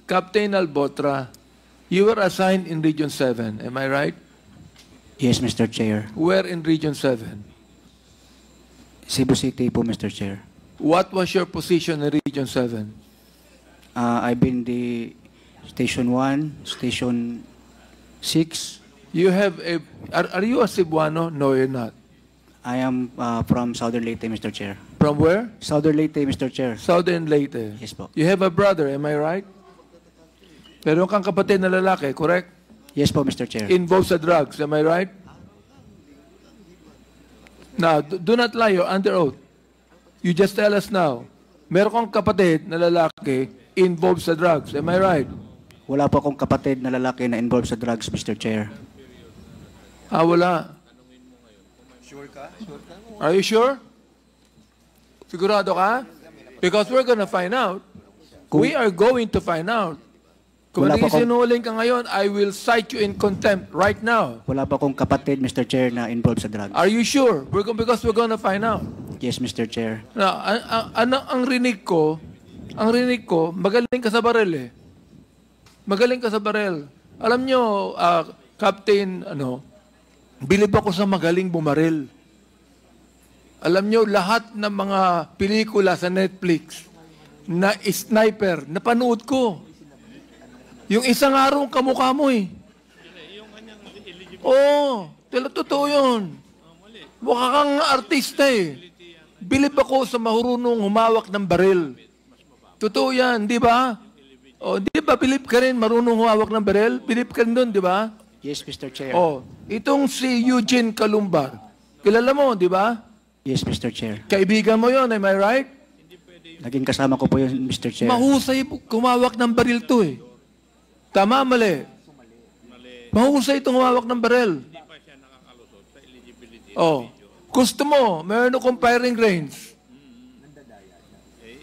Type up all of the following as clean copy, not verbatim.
Captain Albotra, you were assigned in Region 7, am I right? Yes, Mr. Chair. Where in Region 7? Cebu City po, Mr. Chair. What was your position in Region 7? I've been the Station 1, Station 6. You have a... Are you a Cebuano? No, you're not. I am from Southern Leyte, Mr. Chair. From where? Southern Leyte, Mr. Chair. Southern Leyte. Yes po. You have a brother, am I right? Meron kang kapatid na lalaki, correct? Yes po, Mr. Chair. Involved sa drugs, am I right? Now, do not lie, you're under oath. You just tell us now. Meron kang kapatid na lalaki involved sa drugs, am I right? Wala po akong kapatid na lalaki na involved sa drugs, Mr. Chair. Wala. Sure ka? Are you sure? Sigurado ka? Because we're gonna find out. We are going to find out. Kung Wala pa akong- sinungaling ka ngayon, I will cite you in contempt right now. Wala pa akong kapatid, Mr. Chair, na involved sa drugs. Are you sure? Because we're gonna find out. Yes, Mr. Chair. Now, ang rinig ko, magaling ka sa barel eh. Magaling ka sa barel. Alam nyo, Captain, bilib ako sa magaling bumaril. Alam nyo, lahat ng mga pelikula sa Netflix na sniper, napanood ko. Yung isang araw kamukha mo eh. Oo, totoo yun. Mukha kang artista eh. Bilib ako sa marunong humawak ng baril. Totoo yan, di ba? O, di ba bilib ka rin marunong humawak ng baril? Bilib ka rin doon, di ba? Yes, Mr. Chair. O, itong si Eugene Calumbar. Kilala mo, di ba? Yes, Mr. Chair. Kaibigan mo yon, am I right? Naging kasama ko po yun, Mr. Chair. Mahusay kumawak ng baril to eh. Tama, mali. Mahusay itong humawak ng baril. Oh, gusto mo, meron akong firing range.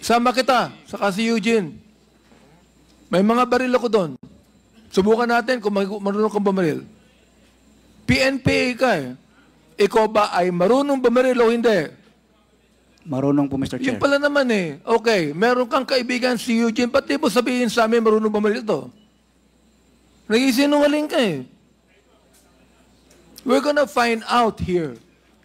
Sama kita, saka si Eugene. May mga baril ako doon. Subukan natin kung marunong kang bumaril. PNPA ka eh. Ikaw ba ay marunong bumaril o hindi? Marunong po, Mr. Chair. Yung pala naman eh. Okay, meron kang kaibigan si Eugene, pati mo sabihin sa amin marunong bumaril to? Nag-isinungaling ka eh. We're gonna find out here.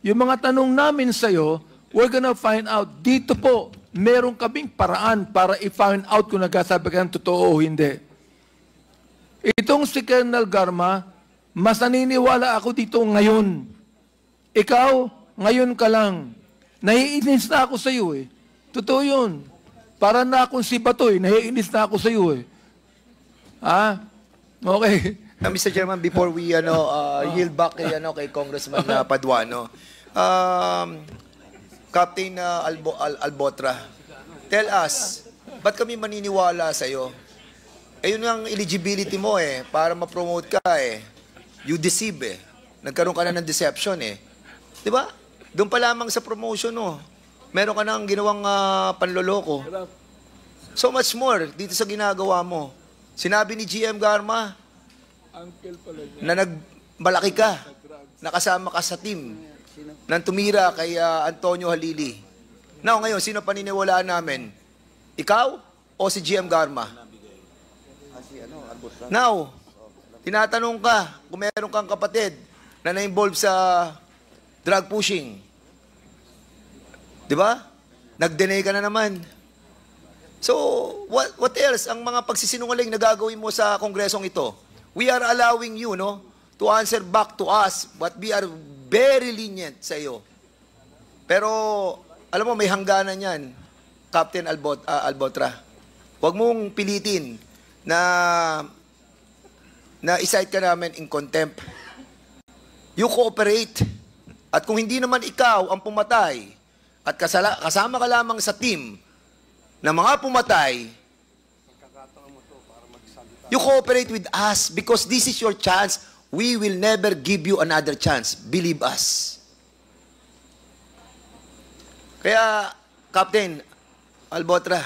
Yung mga tanong namin sa'yo, we're gonna find out. Dito po, meron kaming paraan para i-find out kung nagsasabi ka ng totoo o hindi. Itong si Colonel Garma, mas naniniwala ako dito ngayon. Ikaw, ngayon ka lang. Naiinis na ako sa iyo eh. Totoo yun. Para na akong si Batoy, naiinis na ako sa iyo eh. Ha? Okay. Mr. Chairman, before we yield back kay Congressman Paduano, Captain Albotra, tell us, ba't kami maniniwala sa iyo? Ayun ang eligibility mo eh, para ma-promote ka eh. You deceive eh. Nagkaroon ka na ng deception eh. Di ba? Doon pa lamang sa promotion no. Meron ka nang ginawang panloloko. So much more dito sa ginagawa mo. Sinabi ni GM Garma na nagmalaki ka, nakasama ka sa team nang tumira kay Antonio Halili. Now, ngayon, sino paniniwalaan namin? Ikaw o si GM Garma? Now, tinatanong ka kung meron kang kapatid na na-involve sa drug pushing. Di ba? Nag-deny ka na naman. So, what else ang mga pagsisinungaling na gagawin mo sa kongresong ito? We are allowing you, no, to answer back to us, but we are very lenient sa iyo. Pero, alam mo, may hangganan yan, Captain Albotra. Huwag mong pilitin na i-cite ka namin in contempt. You cooperate. At kung hindi naman ikaw ang pumatay, at kasama ka lamang sa team na mga pumatay, you cooperate with us because this is your chance. We will never give you another chance. Believe us. Kaya, Captain Albotra,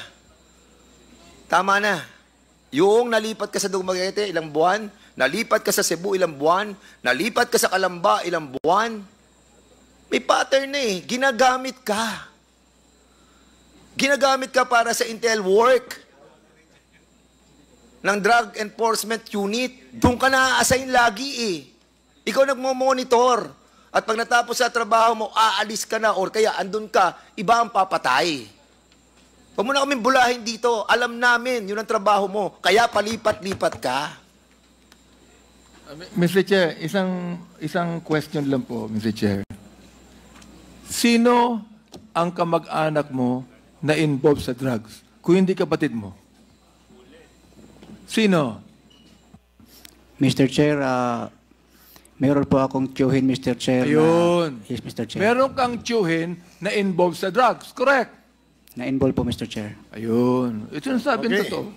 tama na. Yung nalipat ka sa Dumaguete, ilang buwan. Nalipat ka sa Cebu, ilang buwan. Nalipat ka sa Calamba, ilang buwan. May pattern na eh. Ginagamit ka. Ginagamit ka para sa intel work. ng Drug Enforcement Unit. Doon ka na-assign lagi eh. Ikaw nagmo-monitor. At pag natapos sa trabaho mo, aalis ka na or kaya andun ka, iba ang papatay. Huwag mo na kaming bulahin dito. Alam namin, yun ang trabaho mo. Kaya palipat-lipat ka. Mr. Chair, isang question lang po, Mr. Chair. Sino ang kamag-anak mo na involved sa drugs? Kung hindi kapatid mo? Sino? Mr. Chair, meron po akong tiyuhin, Mr. Chair. Ayun. Yes, Mr. Chair. Meron kang tiyuhin na involved sa drugs. Correct? Na-involve po, Mr. Chair. Ayun. Ito yung sabi Okay. totoo.